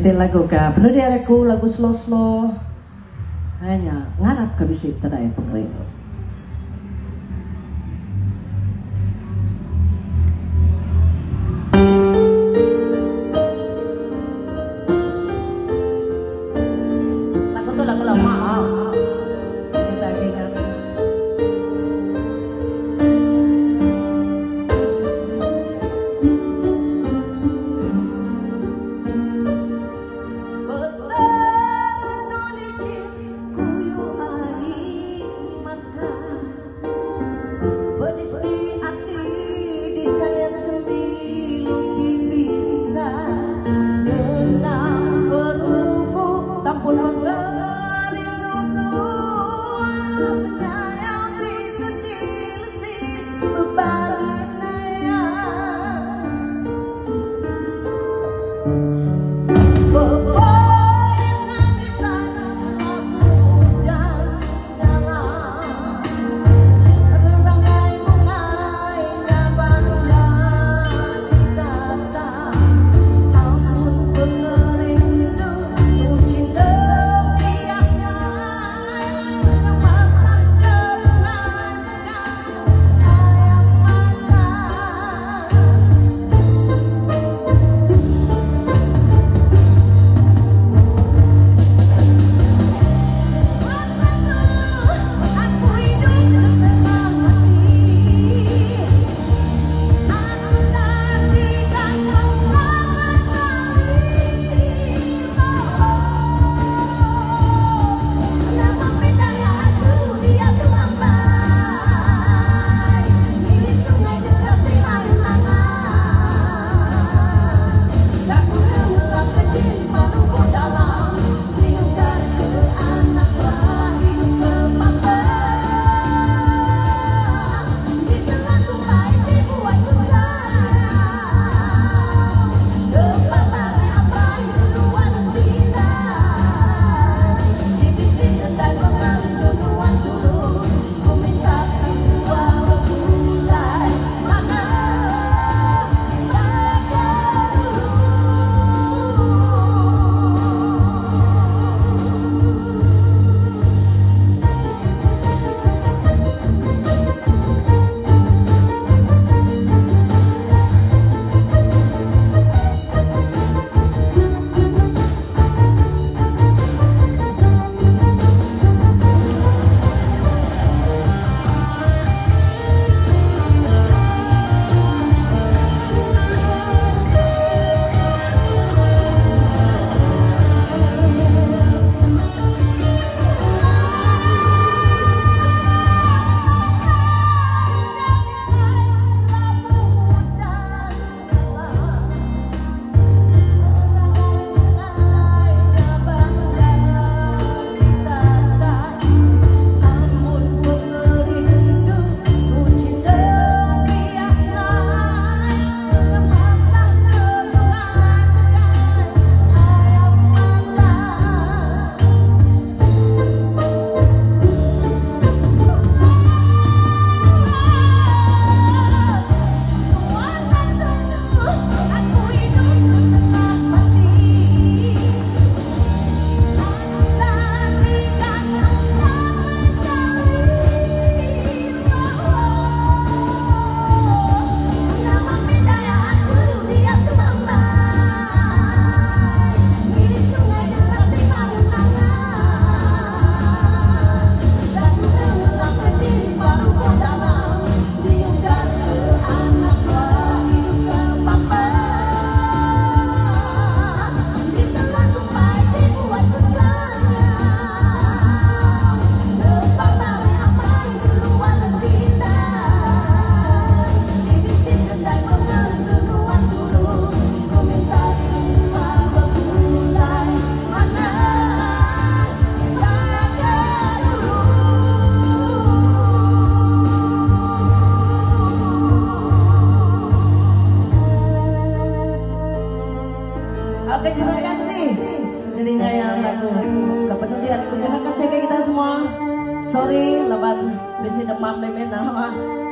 Lagu ka penuh diareku lagu slow hanya ngarap ka bisik tadai pengrino. Lagu tu lagu lama. Kita ingat. Di hati disayang sembilu bisa nenang peruku tampun mengeri lutua penyayang di kecil si berbalik nayang bepolis nangisan aku jangan Oke, terima kasih. Jadinya yang lagu kepedulianku. Terima kasih ke kita semua. Sorry, lebat di sini demam memen.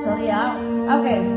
Sorry ya. Oke.